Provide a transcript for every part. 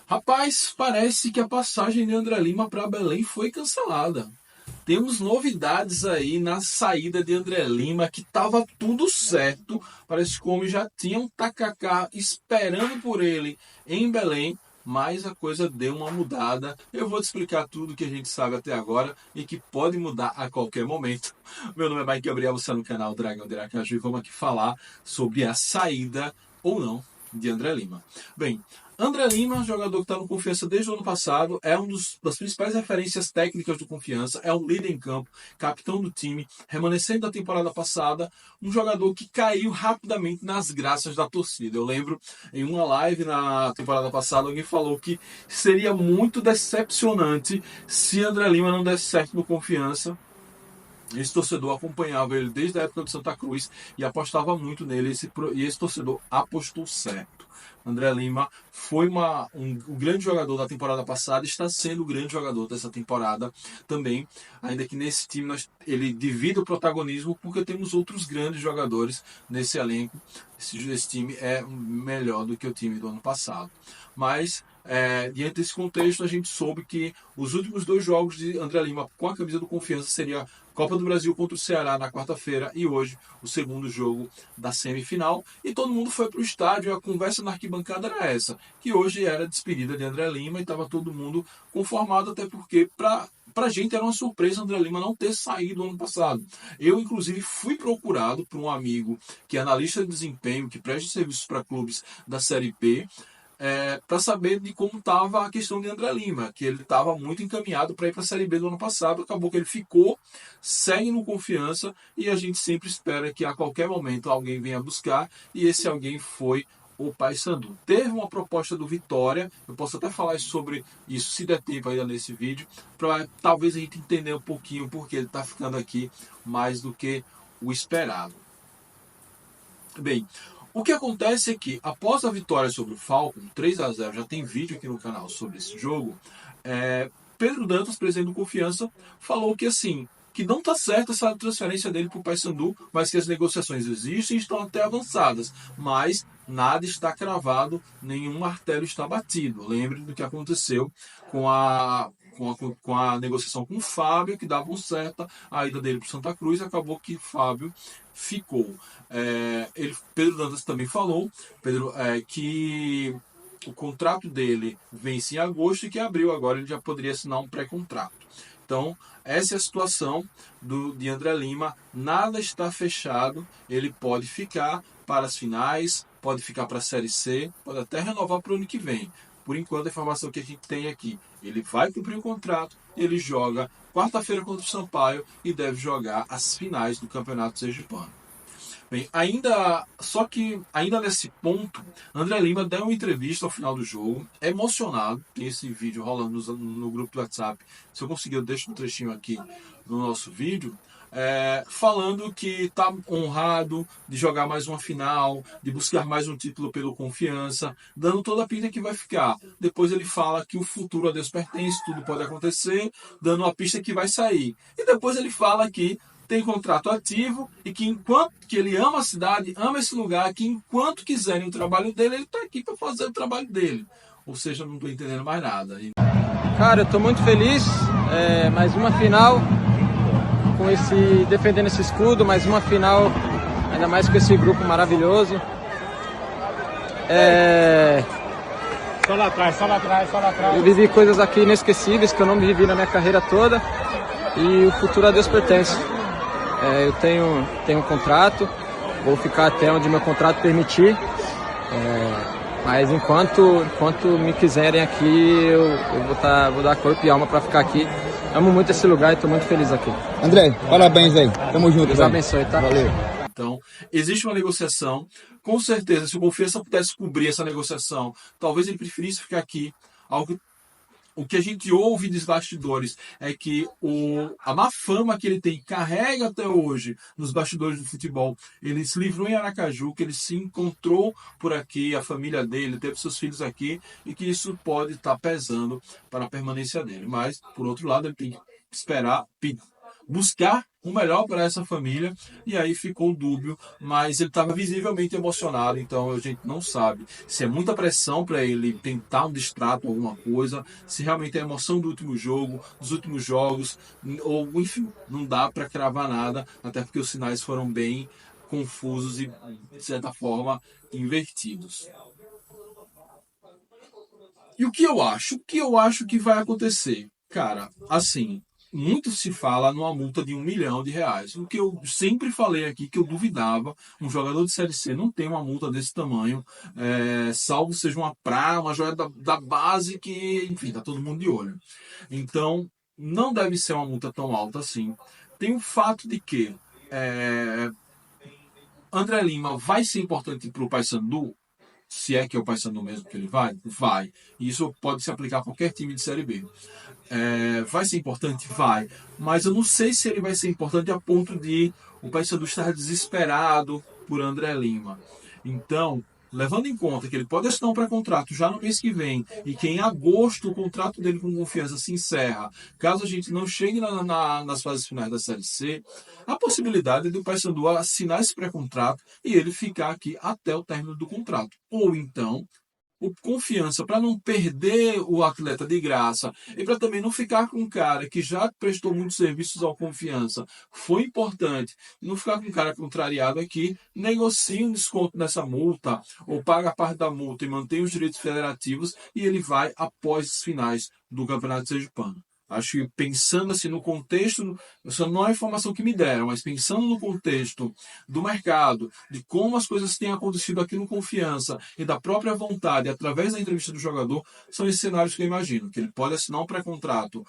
Rapaz, parece que a passagem de André Lima para Belém foi cancelada. Temos novidades aí na saída de André Lima, que estava tudo certo. Parece que o homem já tinha um tacacá esperando por ele em Belém, mas a coisa deu uma mudada. Eu vou te explicar tudo que a gente sabe até agora e que pode mudar a qualquer momento. Meu nome é Mike Gabriel, você é no canal Dragão de Aracaju e vamos aqui falar sobre a saída ou não de André Lima. Bem, André Lima, jogador que está no Confiança desde o ano passado, é das principais referências técnicas do Confiança, é um líder em campo, capitão do time, remanescente da temporada passada, um jogador que caiu rapidamente nas graças da torcida. Eu lembro em uma live na temporada passada, alguém falou que seria muito decepcionante se André Lima não desse certo no Confiança. Esse torcedor acompanhava ele desde a época do Santa Cruz e apostava muito nele, e esse torcedor apostou certo. André Lima foi um grande jogador da temporada passada, está sendo o grande jogador dessa temporada também, ainda que nesse time ele divide o protagonismo porque temos outros grandes jogadores nesse elenco. Esse time é melhor do que o time do ano passado. Mas, diante desse contexto, a gente soube que os últimos 2 jogos de André Lima com a camisa do Confiança seria Copa do Brasil contra o Ceará na quarta-feira e hoje o segundo jogo da semifinal. E todo mundo foi para o estádio e a conversa na arquibancada era essa, que hoje era a despedida de André Lima e estava todo mundo conformado, até porque para a gente era uma surpresa André Lima não ter saído ano passado. Eu, inclusive, fui procurado por um amigo que é analista de desempenho, que presta serviços para clubes da Série B, para saber de como estava a questão de André Lima, que ele estava muito encaminhado para ir para a Série B do ano passado, acabou que ele ficou, segue no Confiança e a gente sempre espera que a qualquer momento alguém venha buscar, e esse alguém foi o Paysandu. Teve uma proposta do Vitória, eu posso até falar sobre isso se der tempo ainda nesse vídeo, para talvez a gente entender um pouquinho porque ele está ficando aqui mais do que o esperado. Bem, o que acontece é que, após a vitória sobre o Falcon, 3-0, já tem vídeo aqui no canal sobre esse jogo, Pedro Dantas, presidente do Confiança, falou que assim, que não está certa essa transferência dele para o Paysandu, mas que as negociações existem e estão até avançadas, mas nada está cravado, nenhum martelo está batido. Lembre do que aconteceu com a negociação com o Fábio, que dava certo a ida dele para o Santa Cruz, e acabou que Fábio ficou. Pedro Dantas também falou, que o contrato dele vence em agosto e que em abril agora ele já poderia assinar um pré-contrato. Então, essa é a situação de André Lima. Nada está fechado. Ele pode ficar para as finais, pode ficar para a Série C, pode até renovar para o ano que vem. Por enquanto, a informação que a gente tem aqui, ele vai cumprir o contrato, ele joga quarta-feira contra o Sampaio e deve jogar as finais do Campeonato Sergipano. Bem, ainda nesse ponto, André Lima deu uma entrevista ao final do jogo, emocionado. Tem esse vídeo rolando no grupo do WhatsApp. Se eu conseguir, eu deixo um trechinho aqui no nosso vídeo. Falando que está honrado de jogar mais uma final, de buscar mais um título pelo Confiança, dando toda a pinta que vai ficar. Depois ele fala que o futuro a Deus pertence, tudo pode acontecer, dando uma pista que vai sair. E depois ele fala que tem contrato ativo e que enquanto que ele ama a cidade, ama esse lugar, que enquanto quiserem o trabalho dele, ele está aqui para fazer o trabalho dele. Ou seja, não estou entendendo mais nada. Cara, eu estou muito feliz. Mais uma final defendendo esse escudo, mais uma final, ainda mais com esse grupo maravilhoso. Só lá atrás. Eu vivi coisas aqui inesquecíveis que eu não vivi na minha carreira toda, e o futuro a Deus pertence. Eu tenho um contrato, vou ficar até onde meu contrato permitir, mas enquanto me quiserem aqui, eu vou dar corpo e alma para ficar aqui. Amo muito esse lugar e estou muito feliz aqui. André, parabéns aí. Tamo junto. Deus abençoe, tá? Valeu. Então, existe uma negociação. Com certeza, se o Confiança pudesse cobrir essa negociação, talvez ele preferisse ficar aqui. O que a gente ouve dos bastidores é que a má fama que ele tem, carrega até hoje nos bastidores do futebol, ele se livrou em Aracaju, que ele se encontrou por aqui, a família dele, teve seus filhos aqui, e que isso pode estar pesando para a permanência dele. Mas, por outro lado, ele tem que esperar buscar o melhor para essa família, e aí ficou dúbio, mas ele estava visivelmente emocionado, então a gente não sabe se é muita pressão para ele tentar um distrato, alguma coisa, se realmente é a emoção do último jogo, dos últimos jogos, ou enfim, não dá para cravar nada, até porque os sinais foram bem confusos e, de certa forma, invertidos. E o que eu acho? O que eu acho que vai acontecer? Cara, assim, muito se fala numa multa de R$ 1 milhão. O que eu sempre falei aqui, que eu duvidava, um jogador de Série C não tem uma multa desse tamanho, salvo seja uma joia da base que, enfim, tá todo mundo de olho. Então, não deve ser uma multa tão alta assim. Tem o fato de que André Lima vai ser importante para o Paysandu, se é que é o Paysandu mesmo que ele vai? Vai. E isso pode se aplicar a qualquer time de Série B. Vai ser importante? Vai. Mas eu não sei se ele vai ser importante a ponto de o Paysandu estar desesperado por André Lima. Então, levando em conta que ele pode assinar um pré-contrato já no mês que vem e que em agosto o contrato dele com Confiança se encerra, caso a gente não chegue nas fases finais da Série C, a possibilidade de o Paysandu assinar esse pré-contrato e ele ficar aqui até o término do contrato. Ou então, o Confiança, para não perder o atleta de graça e para também não ficar com um cara que já prestou muitos serviços ao Confiança, foi importante, não ficar com um cara contrariado aqui, negocia um desconto nessa multa ou paga a parte da multa e mantém os direitos federativos e ele vai após os finais do Campeonato Sergipano. Acho que pensando assim no contexto, isso não é a informação que me deram, mas pensando no contexto do mercado, de como as coisas têm acontecido aqui no Confiança e da própria vontade, através da entrevista do jogador, são esses cenários que eu imagino. Que ele pode assinar um pré-contrato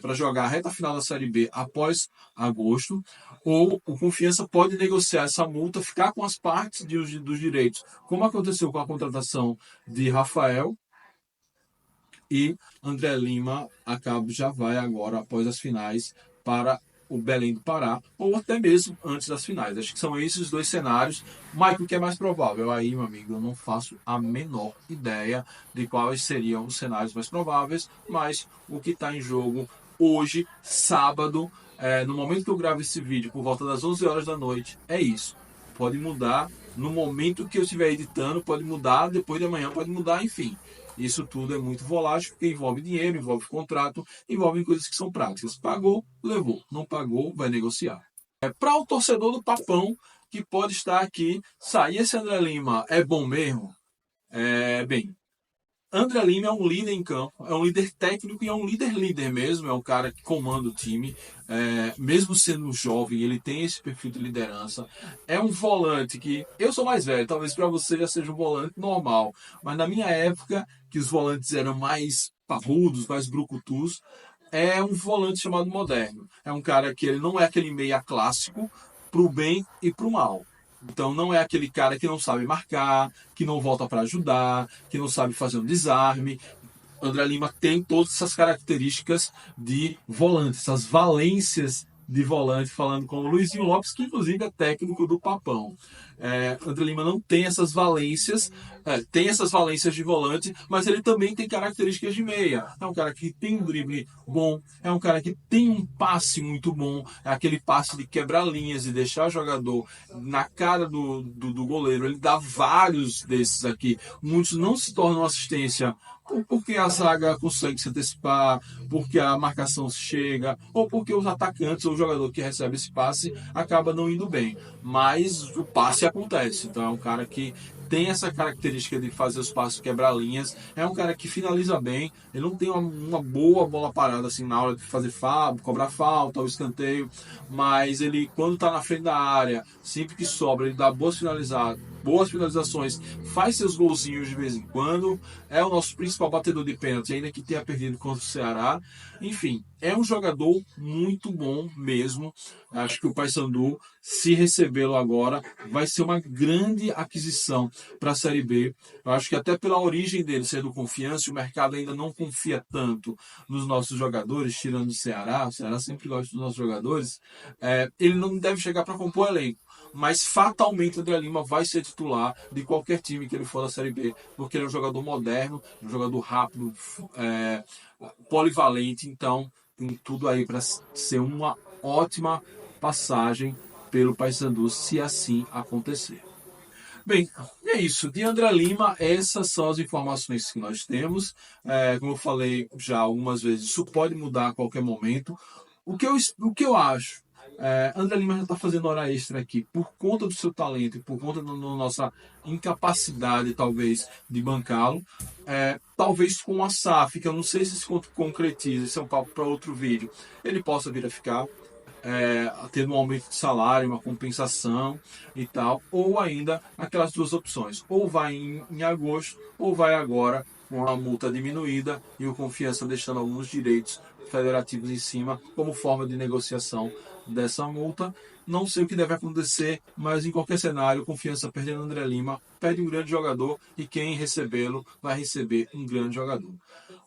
para jogar a reta final da Série B após agosto, ou o Confiança pode negociar essa multa, ficar com as partes dos direitos, como aconteceu com a contratação de Rafael, e André Lima já vai agora, após as finais, para o Belém do Pará, ou até mesmo antes das finais. Acho que são esses os dois cenários. Michael, o que é mais provável? Aí, meu amigo, eu não faço a menor ideia de quais seriam os cenários mais prováveis, mas o que está em jogo hoje, sábado, no momento que eu gravo esse vídeo, por volta das 11 horas da noite, é isso. Pode mudar no momento que eu estiver editando, pode mudar, depois de amanhã pode mudar, enfim. Isso tudo é muito volátil, porque envolve dinheiro, envolve contrato, envolve coisas que são práticas. Pagou, levou. Não pagou, vai negociar. Para o torcedor do Papão, que pode estar aqui, sair esse André Lima é bom mesmo? Bem, André Lima é um líder em campo, é um líder técnico e é um líder mesmo, é um cara que comanda o time, mesmo sendo jovem, ele tem esse perfil de liderança, é um volante que, eu sou mais velho, talvez para você já seja um volante normal, mas na minha época, que os volantes eram mais parrudos, mais brucutus, é um volante chamado moderno, é um cara que ele não é aquele meia clássico, pro bem e pro mal. Então não é aquele cara que não sabe marcar, que não volta para ajudar, que não sabe fazer um desarme. André Lima tem todas essas características de volante, essas valências de volante, falando com o Luizinho Lopes, que inclusive é técnico do Papão. André Lima não tem essas valências, tem essas valências de volante, mas ele também tem características de meia. É um cara que tem um drible bom, é um cara que tem um passe muito bom, é aquele passe de quebrar linhas e deixar o jogador na cara do goleiro. Ele dá vários desses aqui. Muitos não se tornam assistência porque a zaga consegue se antecipar, porque a marcação chega, ou porque os atacantes ou o jogador que recebe esse passe acaba não indo bem. Mas o passe acontece. Então é um cara que tem essa característica de fazer os passos quebrar linhas, é um cara que finaliza bem, ele não tem uma boa bola parada assim na hora de fazer falta, cobrar falta ou escanteio, mas ele quando está na frente da área, sempre que sobra, ele dá boas finalizações, faz seus golzinhos de vez em quando, é o nosso principal batedor de pênalti, ainda que tenha perdido contra o Ceará. Enfim, é um jogador muito bom mesmo. Acho que o Paysandu, se recebê-lo agora, vai ser uma grande aquisição para a Série B. Eu acho que até pela origem dele ser do Confiança, o mercado ainda não confia tanto nos nossos jogadores, tirando o Ceará sempre gosta dos nossos jogadores, ele não deve chegar para compor elenco. Mas fatalmente o André Lima vai ser titular de qualquer time que ele for da Série B, porque ele é um jogador moderno, um jogador rápido, polivalente, então tem tudo aí para ser uma ótima passagem pelo Paysandu, se assim acontecer. Bem, é isso. De André Lima, essas são as informações que nós temos. Como eu falei já algumas vezes, isso pode mudar a qualquer momento. O que eu acho, André Lima já está fazendo hora extra aqui por conta do seu talento e por conta da nossa incapacidade, talvez, de bancá-lo. Talvez com a SAF, que eu não sei se concretiza, esse é um papo para outro vídeo, ele possa vir a ficar. Tendo um aumento de salário, uma compensação e tal, ou ainda aquelas duas opções, ou vai em agosto, ou vai agora com a multa diminuída e o Confiança deixando alguns direitos federativos em cima como forma de negociação dessa multa. Não sei o que deve acontecer, mas em qualquer cenário, o Confiança perdendo André Lima, perde um grande jogador e quem recebê-lo vai receber um grande jogador.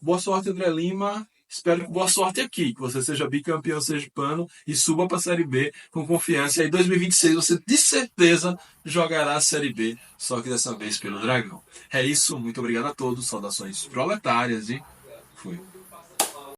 Boa sorte, André Lima. Espero que boa sorte aqui, que você seja bicampeão sergipano e suba para a Série B com Confiança. E aí, em 2026, você de certeza jogará a Série B, só que dessa vez pelo Dragão. É isso, muito obrigado a todos, saudações proletárias e fui.